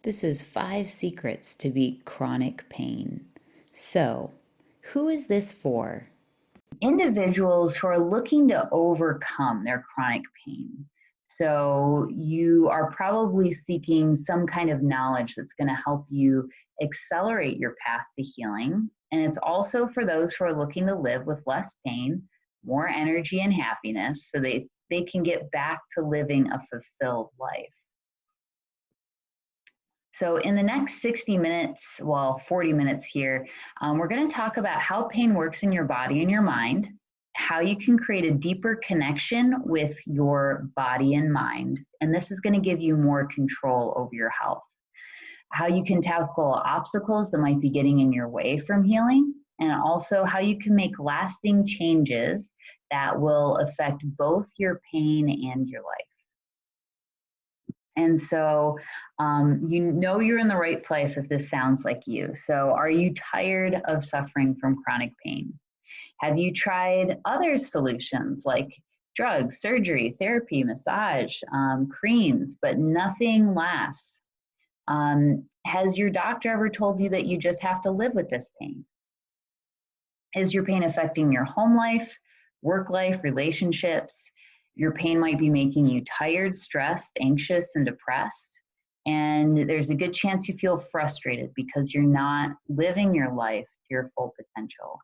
This is 5 secrets to beat chronic pain. So, who is this for? Individuals who are looking to overcome their chronic pain. So you are probably seeking some kind of knowledge that's going to help you accelerate your path to healing. And it's also for those who are looking to live with less pain, more energy, and happiness so they can get back to living a fulfilled life. So in the next 60 minutes, well, 40 minutes here, we're going to talk about how pain works in your body and your mind, how you can create a deeper connection with your body and mind. And this is going to give you more control over your health. How you can tackle obstacles that might be getting in your way from healing, and also how you can make lasting changes that will affect both your pain and your life. And so you know you're in the right place if this sounds like you. So are you tired of suffering from chronic pain? Have you tried other solutions like drugs, surgery, therapy, massage, creams, but nothing lasts? Has your doctor ever told you that you just have to live with this pain? Is your pain affecting your home life, work life, relationships? Your pain might be making you tired, stressed, anxious, and depressed. And there's a good chance you feel frustrated because you're not living your life to your full potential.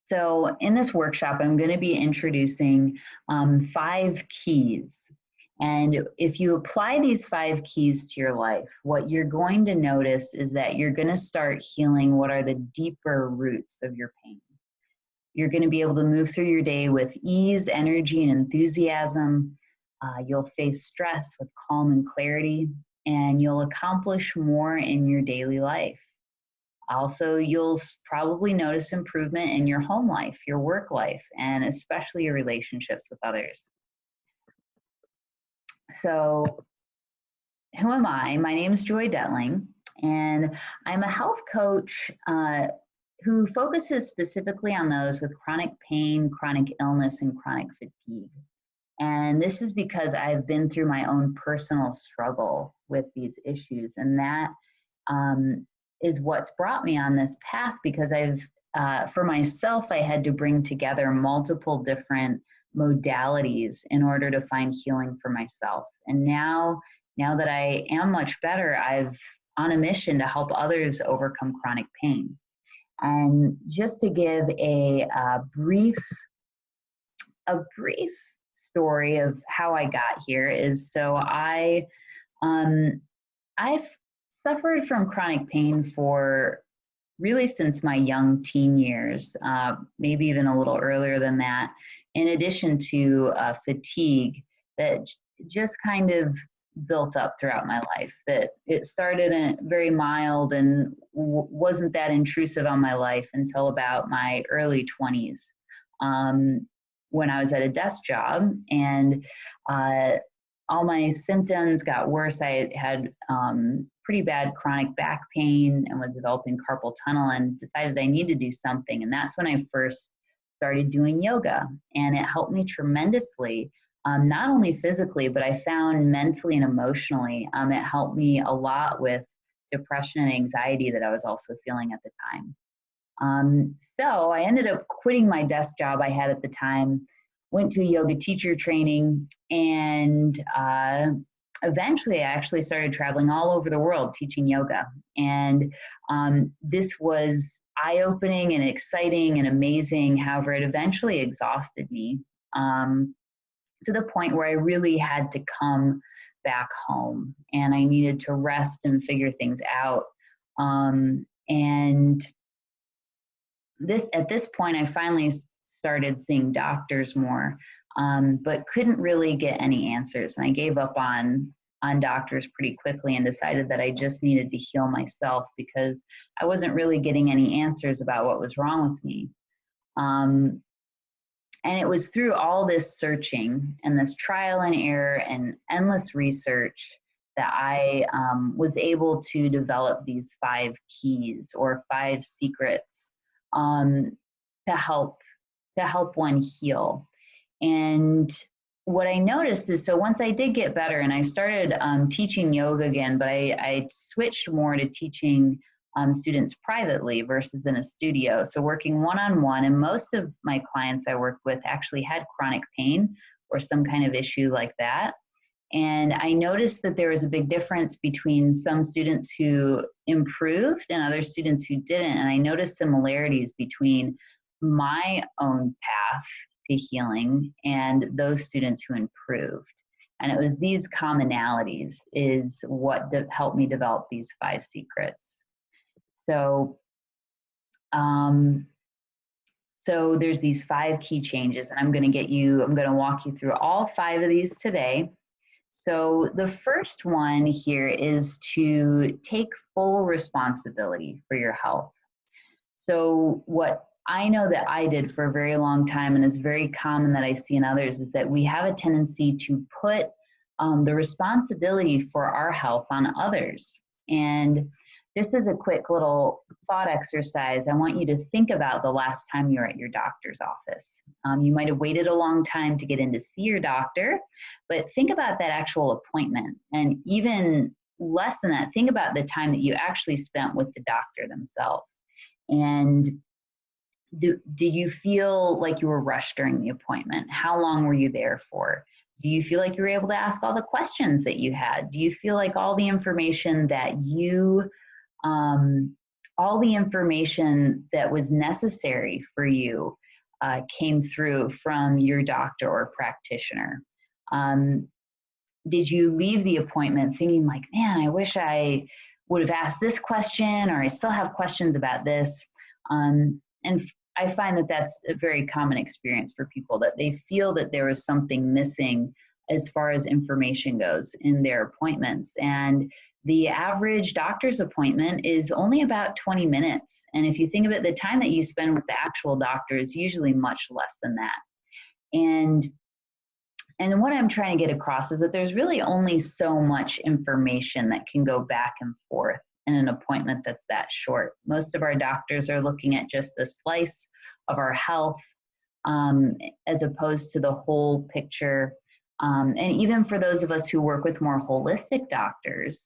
So in this workshop, I'm going to be introducing 5 keys. And if you apply these 5 keys to your life, what you're going to notice is that you're going to start healing what are the deeper roots of your pain. You're going to be able to move through your day with ease, energy, and enthusiasm. You'll face stress with calm and clarity, and you'll accomplish more in your daily life. Also, you'll probably notice improvement in your home life, your work life, and especially your relationships with others. So, who am I? My name is Joy Detling, and I'm a health coach who focuses specifically on those with chronic pain, chronic illness, and chronic fatigue. And this is because I've been through my own personal struggle with these issues, and that is what's brought me on this path because for myself, I had to bring together multiple different modalities in order to find healing for myself. And now that I am much better, I've on a mission to help others overcome chronic pain. And just to give a brief story of how I got here is so I've suffered from chronic pain for really since my young teen years, maybe even a little earlier than that, in addition to fatigue that just kind of built up throughout my life. That it started very mild and wasn't that intrusive on my life until about my early 20s. When I was at a desk job and all my symptoms got worse. I had pretty bad chronic back pain and was developing carpal tunnel and decided I needed to do something. And that's when I first started doing yoga. And it helped me tremendously, not only physically, but I found mentally and emotionally, it helped me a lot with depression and anxiety that I was also feeling at the time. So I ended up quitting my desk job I had at the time, went to a yoga teacher training, and eventually I actually started traveling all over the world teaching yoga. And this was eye-opening and exciting and amazing. However, it eventually exhausted me to the point where I really had to come back home and I needed to rest and figure things out. And at this point, I finally started seeing doctors more, but couldn't really get any answers. And I gave up on doctors pretty quickly and decided that I just needed to heal myself because I wasn't really getting any answers about what was wrong with me. And it was through all this searching and this trial and error and endless research that I was able to develop these 5 keys or 5 secrets to help one heal. And what I noticed is, so once I did get better and I started teaching yoga again, but I switched more to teaching students privately versus in a studio. So working one-on-one, and most of my clients I worked with actually had chronic pain or some kind of issue like that. And I noticed that there was a big difference between some students who improved and other students who didn't. And I noticed similarities between my own path to healing and those students who improved. And it was these commonalities is what helped me develop these 5 secrets. So, um, so there's these 5 key changes, and I'm going to walk you through all 5 of these today. So the first one here is to take full responsibility for your health. So what I know that I did for a very long time, and is very common that I see in others, is that we have a tendency to put the responsibility for our health on others. And just as a quick little thought exercise, I want you to think about the last time you were at your doctor's office. You might have waited a long time to get in to see your doctor, but think about that actual appointment. And even less than that, think about the time that you actually spent with the doctor themselves. And do you feel like you were rushed during the appointment? How long were you there for? Do you feel like you were able to ask all the questions that you had? Do you feel like all the information that all the information that was necessary for you came through from your doctor or practitioner? Did you leave the appointment thinking like, man, I wish I would have asked this question, or I still have questions about this? And I find that that's a very common experience for people, that they feel that there was something missing as far as information goes in their appointments. And the average doctor's appointment is only about 20 minutes. And if you think of it, the time that you spend with the actual doctor is usually much less than that. And what I'm trying to get across is that there's really only so much information that can go back and forth in an appointment that's that short. Most of our doctors are looking at just a slice of our health as opposed to the whole picture. And even for those of us who work with more holistic doctors,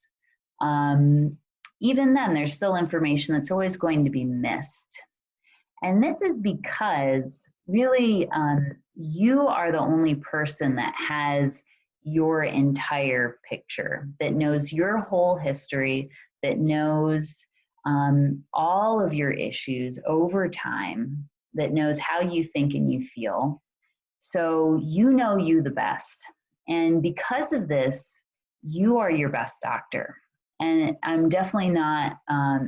even then there's still information that's always going to be missed. And this is because really you are the only person that has your entire picture, that knows your whole history, that knows all of your issues over time, that knows how you think and you feel. So you know you the best. And because of this, you are your best doctor. And I'm definitely not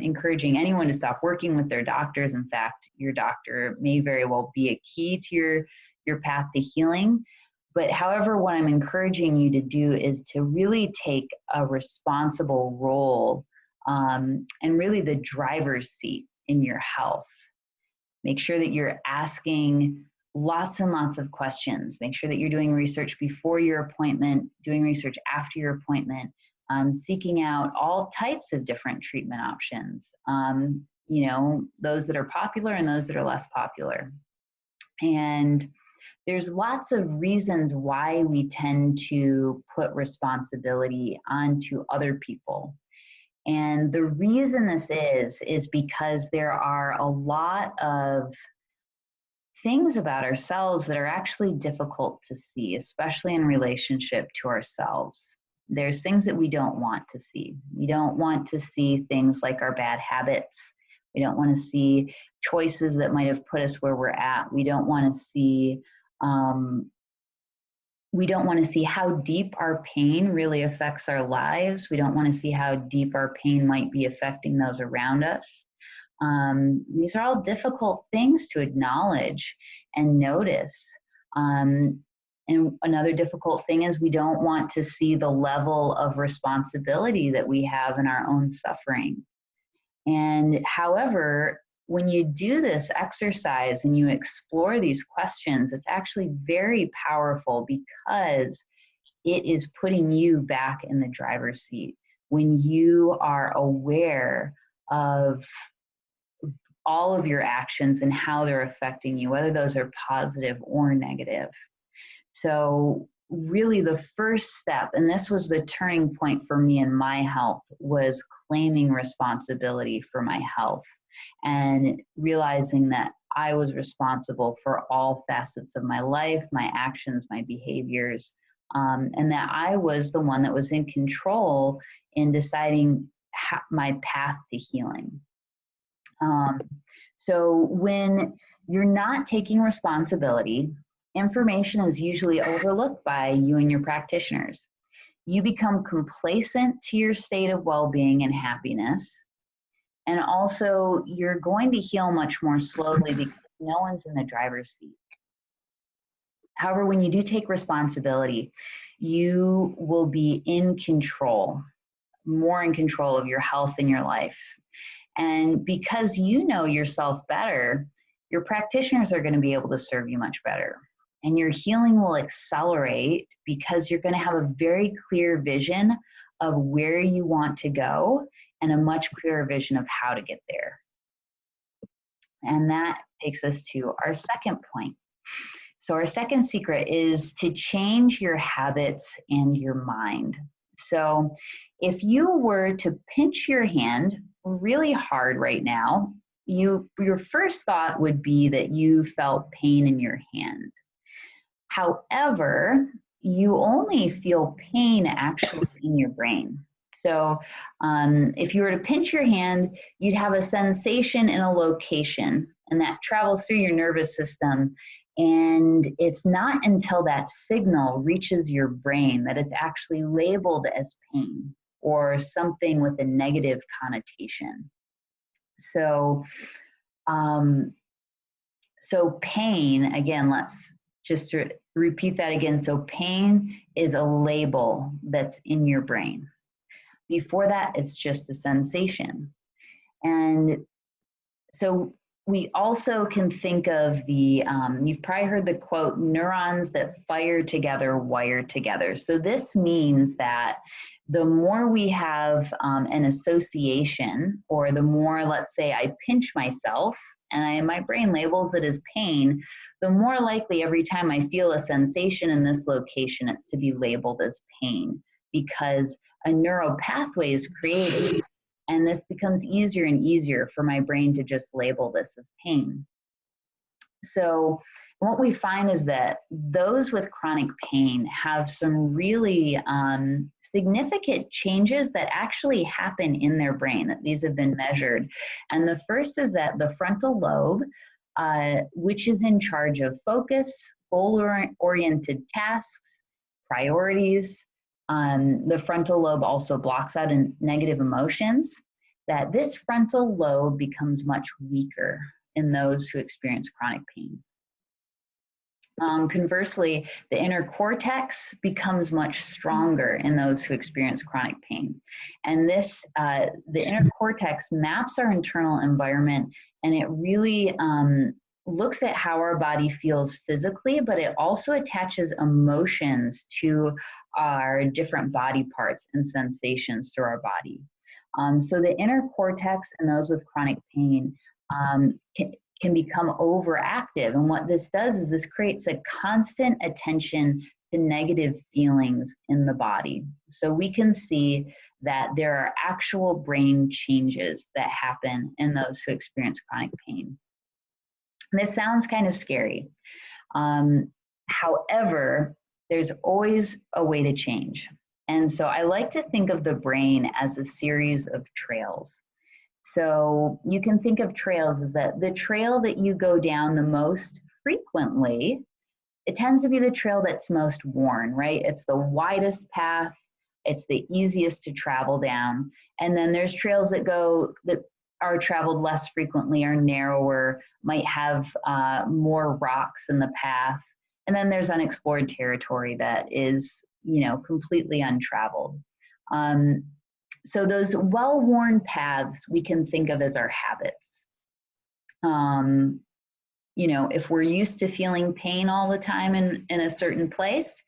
encouraging anyone to stop working with their doctors. In fact, your doctor may very well be a key to your path to healing. But however, what I'm encouraging you to do is to really take a responsible role and really the driver's seat in your health. Make sure that you're asking lots and lots of questions. Make sure that you're doing research before your appointment, doing research after your appointment, seeking out all types of different treatment options, you know, those that are popular and those that are less popular. And there's lots of reasons why we tend to put responsibility onto other people. And the reason this is because there are a lot of things about ourselves that are actually difficult to see, especially in relationship to ourselves. There's things that we don't want to see. We don't want to see things like our bad habits. We don't want to see choices that might have put us where we're at. We don't want to see how deep our pain really affects our lives. We don't want to see how deep our pain might be affecting those around us. These are all difficult things to acknowledge and notice. And another difficult thing is we don't want to see the level of responsibility that we have in our own suffering. And however, when you do this exercise and you explore these questions, it's actually very powerful because it is putting you back in the driver's seat. When you are aware of all of your actions and how they're affecting you, whether those are positive or negative. So really the first step, and this was the turning point for me in my health, was claiming responsibility for my health and realizing that I was responsible for all facets of my life, my actions, my behaviors, and that I was the one that was in control in deciding my path to healing. Um, so when you're not taking responsibility, information is usually overlooked by you and your practitioners. You become complacent to your state of well-being and happiness. And also, you're going to heal much more slowly because no one's in the driver's seat. However, when you do take responsibility, you will be in control, more in control of your health and your life. And because you know yourself better, your practitioners are going to be able to serve you much better. And your healing will accelerate because you're going to have a very clear vision of where you want to go and a much clearer vision of how to get there. And that takes us to our second point. So our second secret is to change your habits and your mind. So if you were to pinch your hand really hard right now, your first thought would be that you felt pain in your hand. However, you only feel pain actually in your brain. So if you were to pinch your hand, you'd have a sensation in a location, and that travels through your nervous system. And it's not until that signal reaches your brain that it's actually labeled as pain or something with a negative connotation. So, so pain, again, let's just repeat that again. So pain is a label that's in your brain. Before that, it's just a sensation. And so we also can think of you've probably heard the quote, neurons that fire together, wire together. So this means that the more we have an association, or the more, let's say, I pinch myself and my brain labels it as pain, the more likely every time I feel a sensation in this location, it's to be labeled as pain, because a neural pathway is created. And this becomes easier and easier for my brain to just label this as pain. So what we find is that those with chronic pain have some really significant changes that actually happen in their brain, that these have been measured. And the first is that the frontal lobe, which is in charge of focus, goal-oriented tasks, priorities, the frontal lobe also blocks out negative emotions, that this frontal lobe becomes much weaker in those who experience chronic pain. Conversely, the inner cortex becomes much stronger in those who experience chronic pain. And this, the inner cortex maps our internal environment, and it really looks at how our body feels physically, but it also attaches emotions to our different body parts and sensations through our body. So the inner cortex in those with chronic pain can become overactive. And what this does is this creates a constant attention to negative feelings in the body. So we can see that there are actual brain changes that happen in those who experience chronic pain. And this sounds kind of scary. However, there's always a way to change. And so I like to think of the brain as a series of trails. So you can think of trails as that the trail that you go down the most frequently, it tends to be the trail that's most worn, right? It's the widest path, it's the easiest to travel down. And then there's trails that are traveled less frequently, are narrower, might have more rocks in the path. And then there's unexplored territory that is, completely untraveled. So those well-worn paths we can think of as our habits. If we're used to feeling pain all the time in a certain place,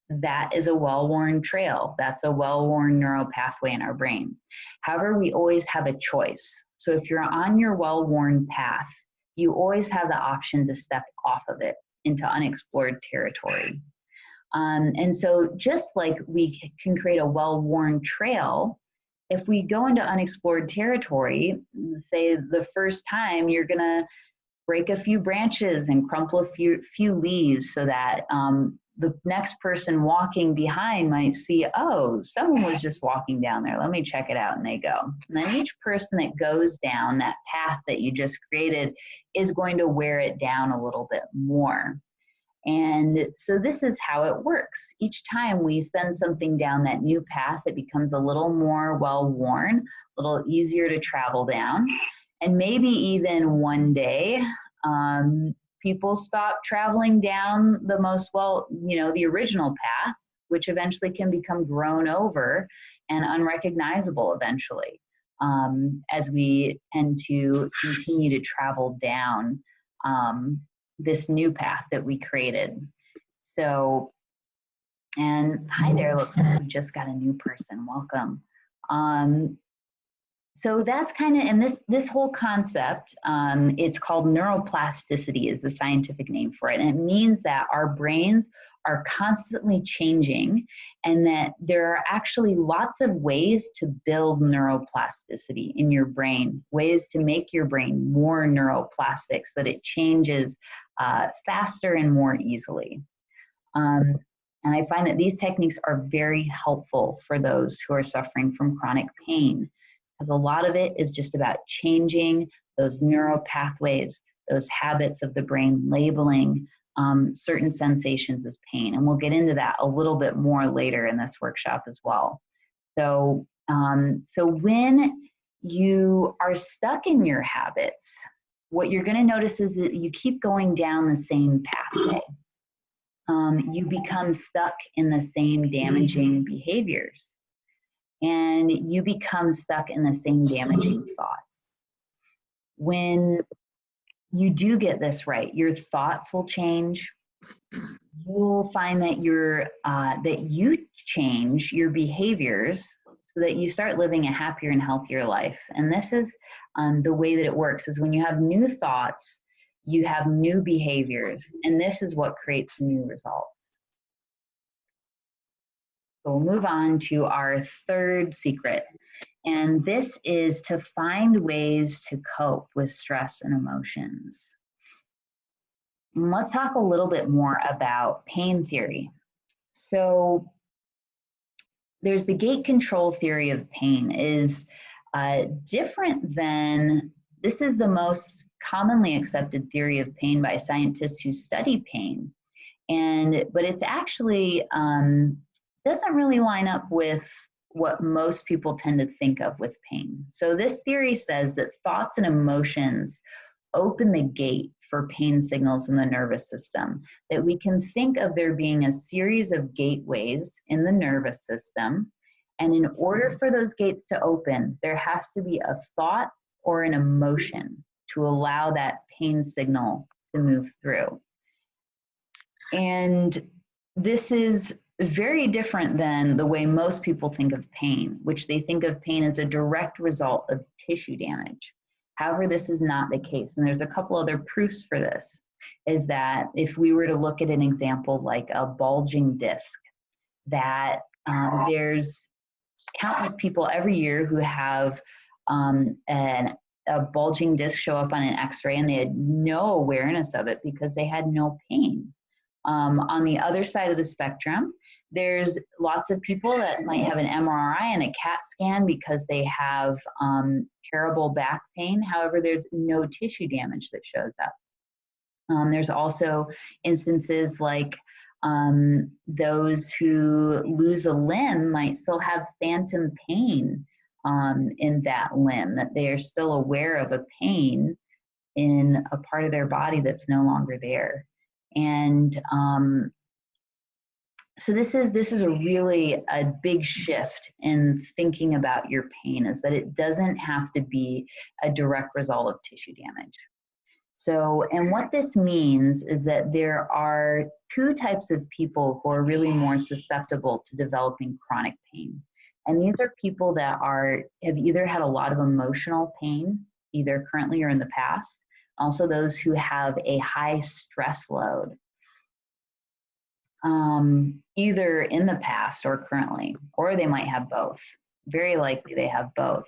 that is a well-worn trail. That's a well-worn neural pathway in our brain. However, we always have a choice. So if you're on your well-worn path, you always have the option to step off of it into unexplored territory. And so just like we can create a well-worn trail, if we go into unexplored territory, say the first time, you're gonna break a few branches and crumple a few leaves so that the next person walking behind might see, oh, someone was just walking down there. Let me check it out. And they go. And then each person that goes down that path that you just created is going to wear it down a little bit more. And so this is how it works. Each time we send something down that new path, it becomes a little more well-worn, a little easier to travel down. And maybe even one day, people stop traveling down the the original path, which eventually can become grown over and unrecognizable eventually, as we tend to continue to travel down this new path that we created. So, and hi there, looks like we just got a new person. Welcome. So that's kind of, and this whole concept, it's called neuroplasticity is the scientific name for it. And it means that our brains are constantly changing and that there are actually lots of ways to build neuroplasticity in your brain, ways to make your brain more neuroplastic so that it changes faster and more easily. And I find that these techniques are very helpful for those who are suffering from chronic pain, because a lot of it is just about changing those neural pathways, those habits of the brain labeling certain sensations as pain. And we'll get into that a little bit more later in this workshop as well. So, so when you are stuck in your habits, what you're going to notice is that you keep going down the same pathway. You become stuck in the same damaging behaviors, and you become stuck in the same damaging thoughts. When you do get this right, your thoughts will change. You'll find that that you change your behaviors so that you start living a happier and healthier life. And this is the way that it works: is when you have new thoughts, you have new behaviors, and this is what creates new results. So we'll move on to our third secret. And this is to find ways to cope with stress and emotions. And let's talk a little bit more about pain theory. So there's the gate control theory of pain is different than, this is the most commonly accepted theory of pain by scientists who study pain. But it's actually, doesn't really line up with what most people tend to think of with pain. So this theory says that thoughts and emotions open the gate for pain signals in the nervous system, that we can think of there being a series of gateways in the nervous system. And in order for those gates to open, there has to be a thought or an emotion to allow that pain signal to move through. And this is very different than the way most people think of pain, which they think of pain as a direct result of tissue damage. However, this is not the case. And there's a couple other proofs for this, is that if we were to look at an example like a bulging disc, that there's countless people every year who have a bulging disc show up on an x-ray and they had no awareness of it because they had no pain. On the other side of the spectrum, there's lots of people that might have an MRI and a CAT scan because they have terrible back pain. However, there's no tissue damage that shows up. There's also instances like those who lose a limb might still have phantom pain in that limb, that they are still aware of a pain in a part of their body that's no longer there. And so this is a really a big shift in thinking about your pain, is that it doesn't have to be a direct result of tissue damage. So, and what this means is that there are two types of people who are really more susceptible to developing chronic pain. And these are people that have either had a lot of emotional pain, either currently or in the past, also those who have a high stress load. either in the past or currently, or they might have both. Very likely they have both.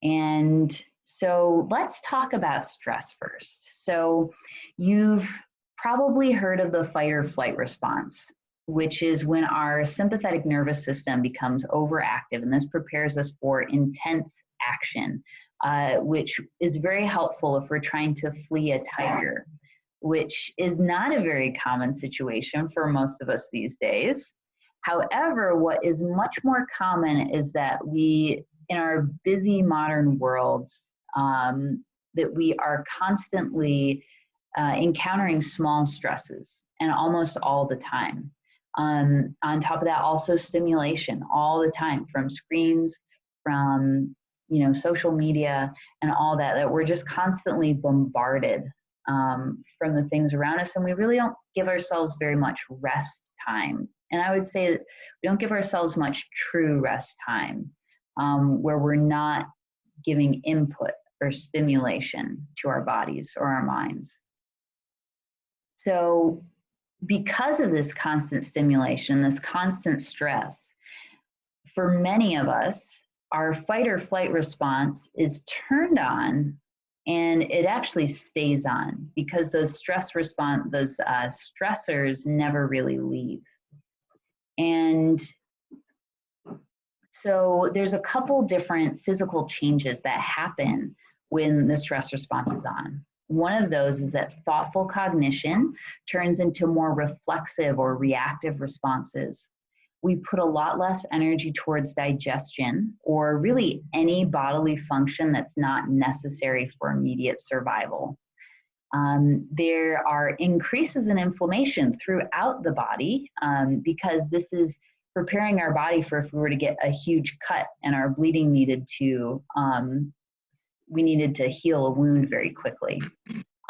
And so let's talk about stress first. So you've probably heard of the fight or flight response, which is when our sympathetic nervous system becomes overactive, and this prepares us for intense action, which is very helpful if we're trying to flee a tiger, which is not a very common situation for most of us these days. However, what is much more common is that we, in our busy modern world, that we are constantly encountering small stresses and almost all the time. On top of that, also stimulation all the time from screens, from social media, and all that. That we're just constantly bombarded from the things around us, and we really don't give ourselves very much rest time. And I would say that we don't give ourselves much true rest time, where we're not giving input or stimulation to our bodies or our minds. So because of this constant stimulation, this constant stress, for many of us, our fight or flight response is turned on, and it actually stays on because those stressors never really leave. And so there's a couple different physical changes that happen when the stress response is on. One of those is that thoughtful cognition turns into more reflexive or reactive responses. We put a lot less energy towards digestion or really any bodily function that's not necessary for immediate survival. There are increases in inflammation throughout the body because this is preparing our body for if we were to get a huge cut and our bleeding we needed to heal a wound very quickly.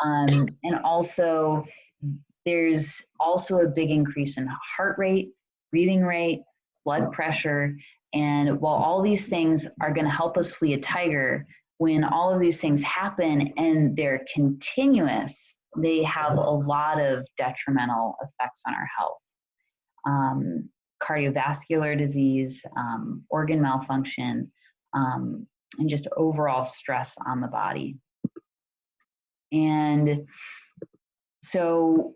And also, there's also a big increase in heart rate, breathing rate, blood pressure. And while all these things are going to help us flee a tiger, when all of these things happen and they're continuous, they have a lot of detrimental effects on our health. Cardiovascular disease, organ malfunction, and just overall stress on the body. And so,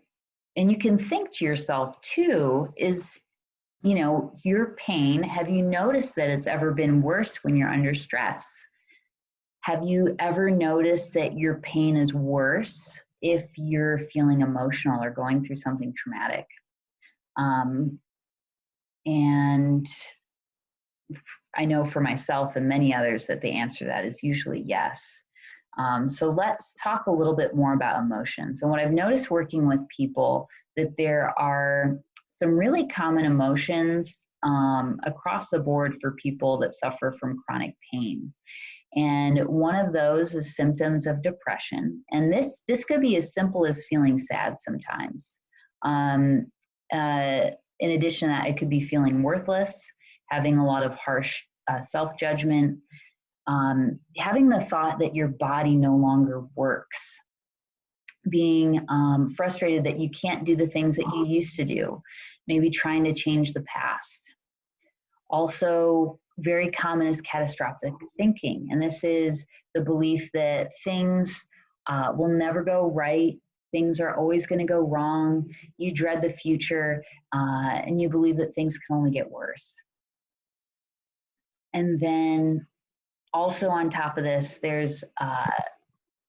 and you can think to yourself too, is, your pain, have you noticed that it's ever been worse when you're under stress? Have you ever noticed that your pain is worse if you're feeling emotional or going through something traumatic? And I know for myself and many others that the answer to that is usually yes. So let's talk a little bit more about emotions. And what I've noticed working with people, that there are some really common emotions across the board for people that suffer from chronic pain. And one of those is symptoms of depression. And this could be as simple as feeling sad sometimes. In addition to that, it could be feeling worthless, having a lot of harsh self-judgment, having the thought that your body no longer works, being frustrated that you can't do the things that you used to do, maybe trying to change the past. Also, very common is catastrophic thinking. And this is the belief that things will never go right. Things are always going to go wrong. You dread the future, and you believe that things can only get worse. And then also on top of this, there's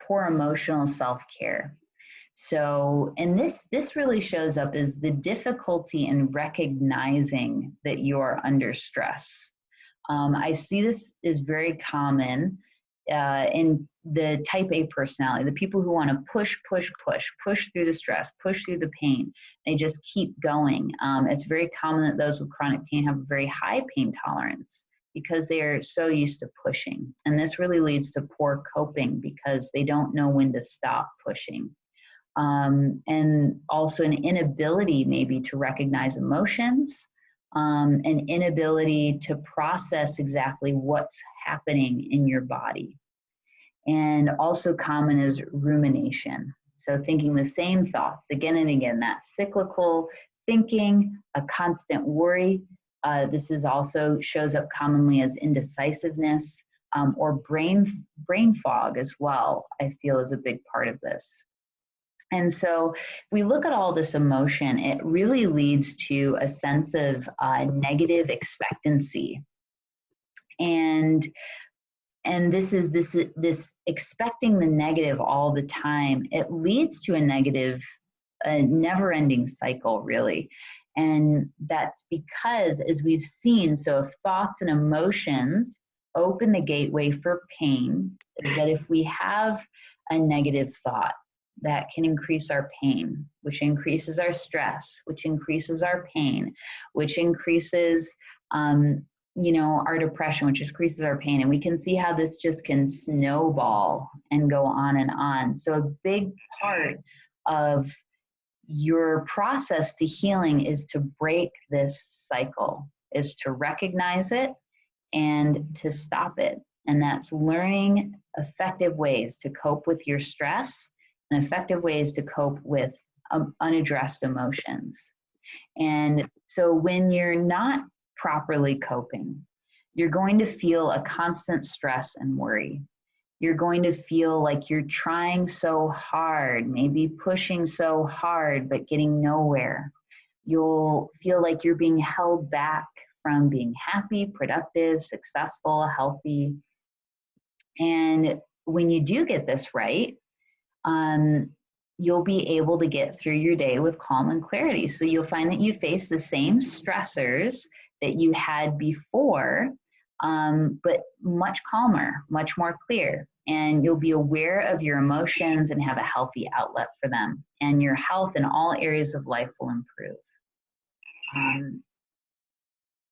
poor emotional self-care. So, and this really shows up as the difficulty in recognizing that you're under stress. I see this is very common in the type A personality, the people who want to push through the stress, push through the pain. They just keep going. It's very common that those with chronic pain have a very high pain tolerance because they are so used to pushing. And this really leads to poor coping because they don't know when to stop pushing. And also an inability maybe to recognize emotions, an inability to process exactly what's happening in your body. And also common is rumination. So thinking the same thoughts again and again, that cyclical thinking, a constant worry. This is also shows up commonly as indecisiveness, or brain fog as well, I feel is a big part of this. And so we look at all this emotion, it really leads to a sense of negative expectancy. And this expecting the negative all the time, it leads to a never-ending cycle, really. And that's because, as we've seen, so if thoughts and emotions open the gateway for pain, is that if we have a negative thought, that can increase our pain, which increases our stress, which increases our pain, which increases our depression, which increases our pain. And we can see how this just can snowball and go on and on. So a big part of your process to healing is to break this cycle, is to recognize it and to stop it. And that's learning effective ways to cope with your stress and effective ways to cope with unaddressed emotions. And so when you're not properly coping, you're going to feel a constant stress and worry. You're going to feel like you're trying so hard, maybe pushing so hard, but getting nowhere. You'll feel like you're being held back from being happy, productive, successful, healthy. And when you do get this right, you'll be able to get through your day with calm and clarity. So you'll find that you face the same stressors that you had before, but much calmer, much more clear. And you'll be aware of your emotions and have a healthy outlet for them. And your health in all areas of life will improve.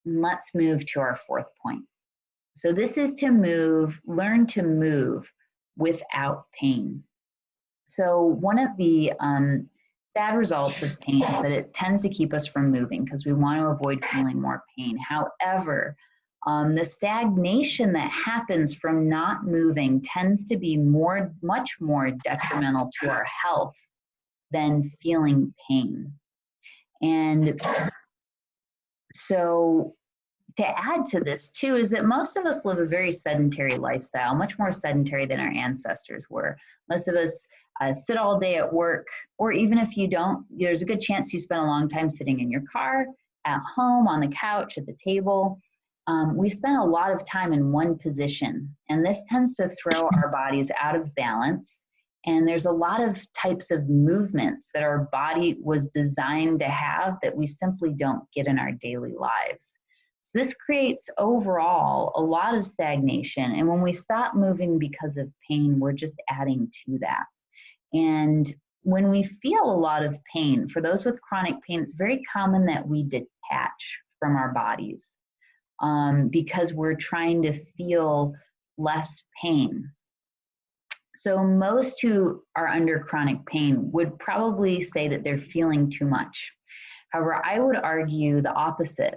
Let's move to our fourth point. So this is to learn to move without pain. So one of the sad results of pain is that it tends to keep us from moving because we want to avoid feeling more pain. However, the stagnation that happens from not moving tends to be much more detrimental to our health than feeling pain. And so to add to this too is that most of us live a very sedentary lifestyle, much more sedentary than our ancestors were. Most of us sit all day at work, or even if you don't, there's a good chance you spend a long time sitting in your car, at home, on the couch, at the table. We spend a lot of time in one position, and this tends to throw our bodies out of balance. And there's a lot of types of movements that our body was designed to have that we simply don't get in our daily lives. So this creates overall a lot of stagnation. And when we stop moving because of pain, we're just adding to that. And when we feel a lot of pain, for those with chronic pain, it's very common that we detach from our bodies because we're trying to feel less pain. So most who are under chronic pain would probably say that they're feeling too much. However, I would argue the opposite,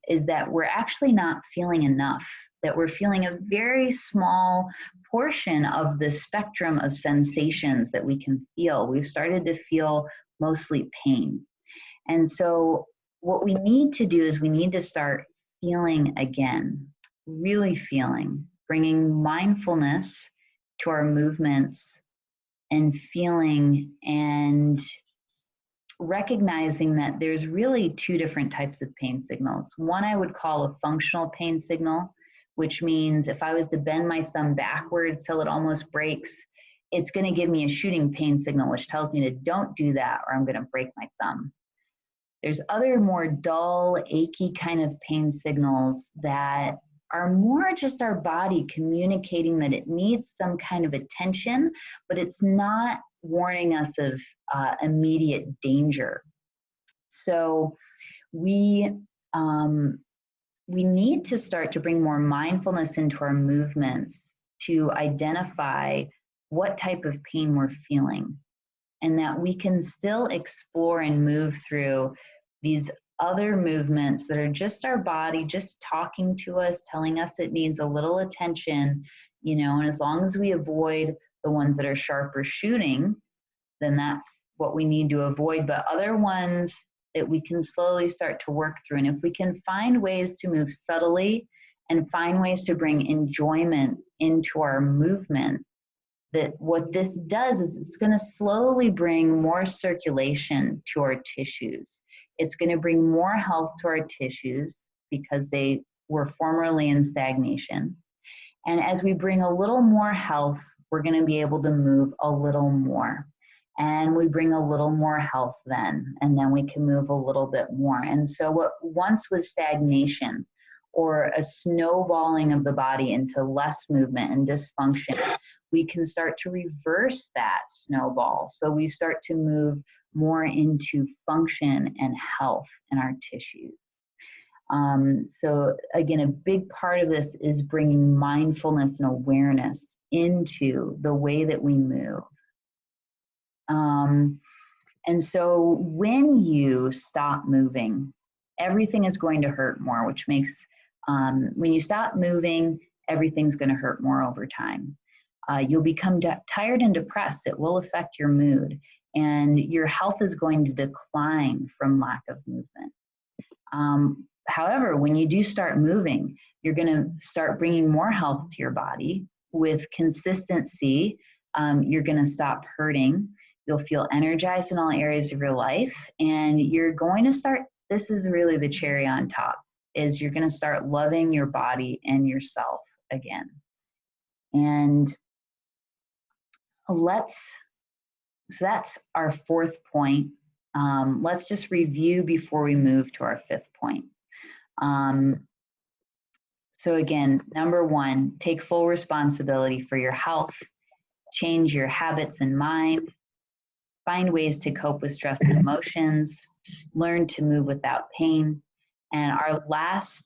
is that we're actually not feeling enough, that we're feeling a very small portion of the spectrum of sensations that we can feel. We've started to feel mostly pain. And so what we need to do is we need to start feeling again, really feeling, bringing mindfulness to our movements and feeling and recognizing that there's really two different types of pain signals. One I would call a functional pain signal, which means if I was to bend my thumb backwards till it almost breaks, it's going to give me a shooting pain signal, which tells me to don't do that or I'm going to break my thumb. There's other more dull, achy kind of pain signals that are more just our body communicating that it needs some kind of attention, but it's not warning us of immediate danger. So we need to start to bring more mindfulness into our movements to identify what type of pain we're feeling, and that we can still explore and move through these other movements that are just our body just talking to us, telling us it needs a little attention, and as long as we avoid the ones that are sharp or shooting, then that's what we need to avoid. But other ones that we can slowly start to work through. And if we can find ways to move subtly and find ways to bring enjoyment into our movement, that what this does is it's going to slowly bring more circulation to our tissues. It's going to bring more health to our tissues because they were formerly in stagnation. And as we bring a little more health, we're going to be able to move a little more. And we bring a little more health then, and then we can move a little bit more. And so what once was stagnation or a snowballing of the body into less movement and dysfunction, we can start to reverse that snowball. So we start to move more into function and health in our tissues. So again, a big part of this is bringing mindfulness and awareness into the way that we move. And so when you stop moving, everything is going to hurt more, which makes, when you stop moving, everything's going to hurt more over time. You'll become tired and depressed. It will affect your mood, and your health is going to decline from lack of movement. However, when you do start moving, you're going to start bringing more health to your body with consistency. You're going to stop hurting. You'll feel energized in all areas of your life, and you're going to start, this is really the cherry on top, is you're going to start loving your body and yourself again. And so that's our fourth point. Let's just review before we move to our fifth point. So again, number one, take full responsibility for your health, change your habits and mind, find ways to cope with stress and emotions, learn to move without pain. And our last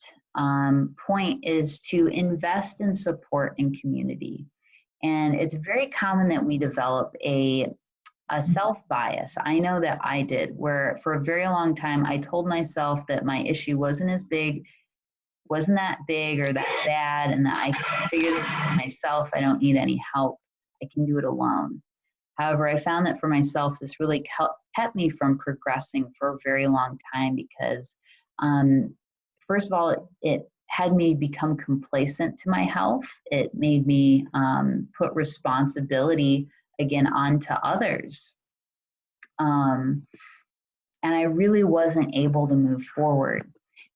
point is to invest in support and community. And it's very common that we develop a self-bias. I know that I did, where for a very long time, I told myself that my issue wasn't that big or that bad, and that I can figure this out myself. I don't need any help. I can do it alone. However, I found that for myself, this really kept me from progressing for a very long time because, first of all, it had me become complacent to my health. It made me put responsibility again onto others. And I really wasn't able to move forward.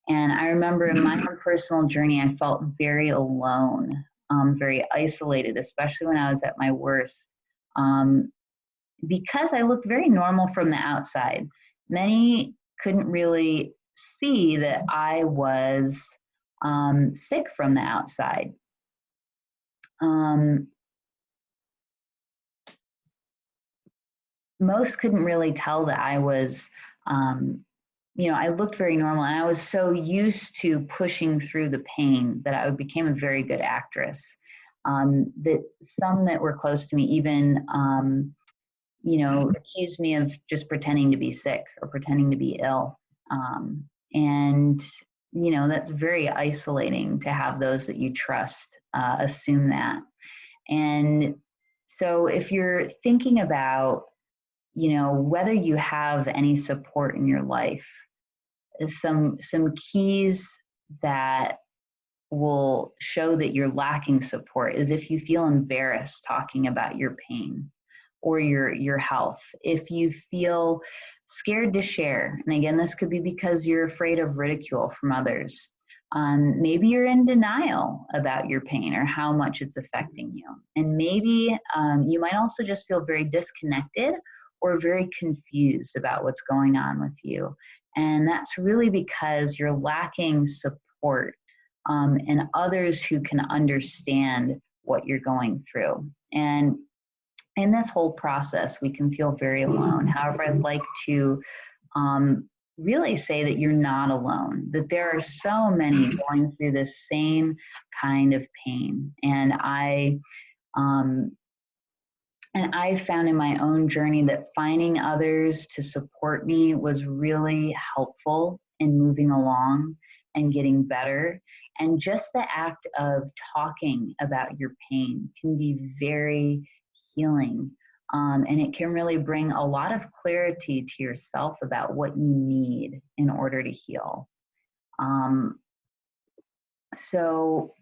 And I remember in my own personal journey, I felt very alone, very isolated, especially when I was at my worst, because I looked very normal from the outside. Many couldn't really see that I was sick from the outside. Most couldn't really tell that I was, I looked very normal, and I was so used to pushing through the pain that I became a very good actress. That some that were close to me even, accused me of just pretending to be sick or pretending to be ill. And that's very isolating to have those that you trust assume that. And so if you're thinking about, whether you have any support in your life, some keys that will show that you're lacking support is if you feel embarrassed talking about your pain or your health. If you feel scared to share, and again, this could be because you're afraid of ridicule from others. Maybe you're in denial about your pain or how much it's affecting you. And maybe you might also just feel very disconnected or very confused about what's going on with you. And that's really because you're lacking support and others who can understand what you're going through. And in this whole process, we can feel very alone. However, I'd like to really say that you're not alone, that there are so many going through this same kind of pain. And I found in my own journey that finding others to support me was really helpful in moving along and getting better. And just the act of talking about your pain can be very healing. And it can really bring a lot of clarity to yourself about what you need in order to heal. Um, so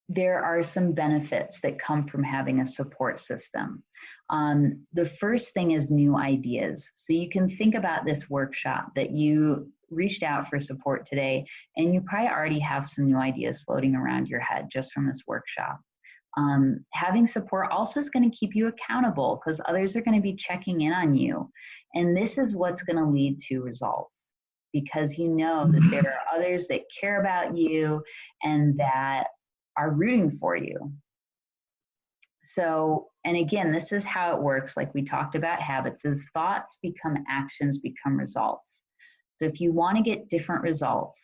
there are some benefits that come from having a support system. The first thing is new ideas. So you can think about this workshop that you reached out for support today, and you probably already have some new ideas floating around your head just from this workshop. Having support also is going to keep you accountable because others are going to be checking in on you. And this is what's going to lead to results because you know that there are others that care about you and that are rooting for you. So, and again, this is how it works. Like we talked about habits, is thoughts become actions, become results. So if you want to get different results,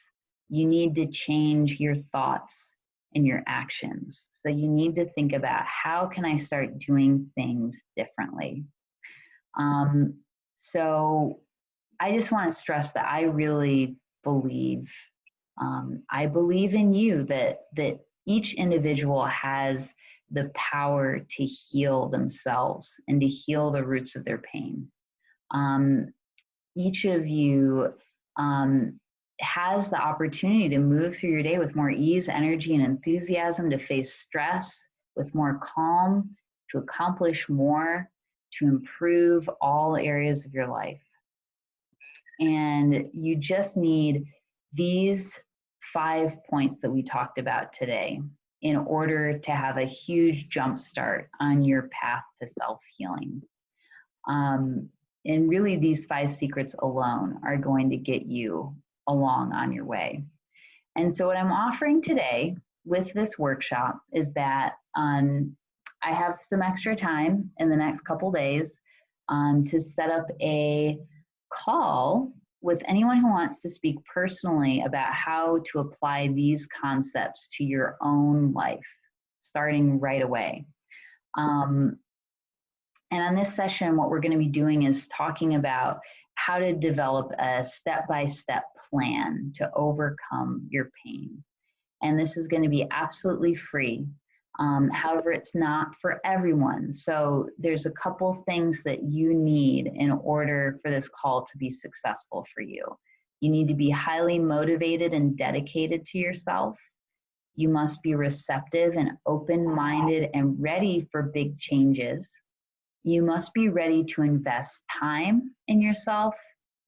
you need to change your thoughts and your actions. So you need to think about how can I start doing things differently. So I just want to stress that I really believe, I believe in you that each individual has the power to heal themselves and to heal the roots of their pain. Each of you has the opportunity to move through your day with more ease, energy, and enthusiasm, to face stress with more calm, to accomplish more, to improve all areas of your life. And you just need these 5 points that we talked about today in order to have a huge jump start on your path to self-healing. And really, these 5 secrets alone are going to get you along on your way. And so, what I'm offering today with this workshop is that I have some extra time in the next couple days to set up a call with anyone who wants to speak personally about how to apply these concepts to your own life, starting right away. And on this session, what we're going to be doing is talking about how to develop a step-by-step plan to overcome your pain. And this is going to be absolutely free. However, it's not for everyone. So there's a couple things that you need in order for this call to be successful for you. You need to be highly motivated and dedicated to yourself. You must be receptive and open-minded and ready for big changes. You must be ready to invest time in yourself.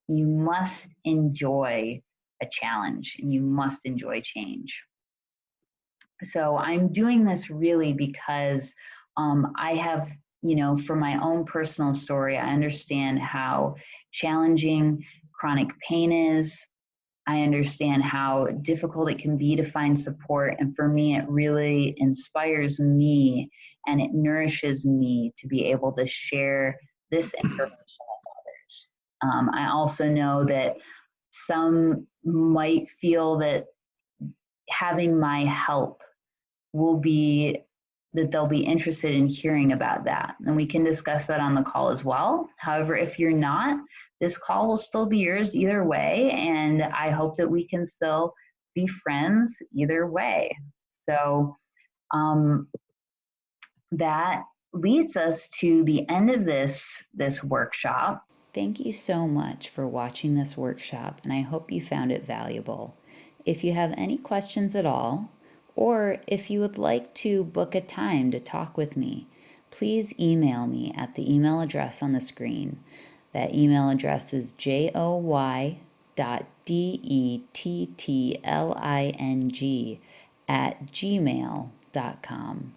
You must enjoy a challenge and you must enjoy change. So I'm doing this really because I have, for my own personal story, I understand how challenging chronic pain is. I understand how difficult it can be to find support. And for me, it really inspires me and it nourishes me to be able to share this information with others. I also know that some might feel that having my help will be that they'll be interested in hearing about that. And we can discuss that on the call as well. However, if you're not, this call will still be yours either way. And I hope that we can still be friends either way. So that leads us to the end of this workshop. Thank you so much for watching this workshop, and I hope you found it valuable. If you have any questions at all, or if you would like to book a time to talk with me, please email me at the email address on the screen. That email address is joy.dettling@gmail.com.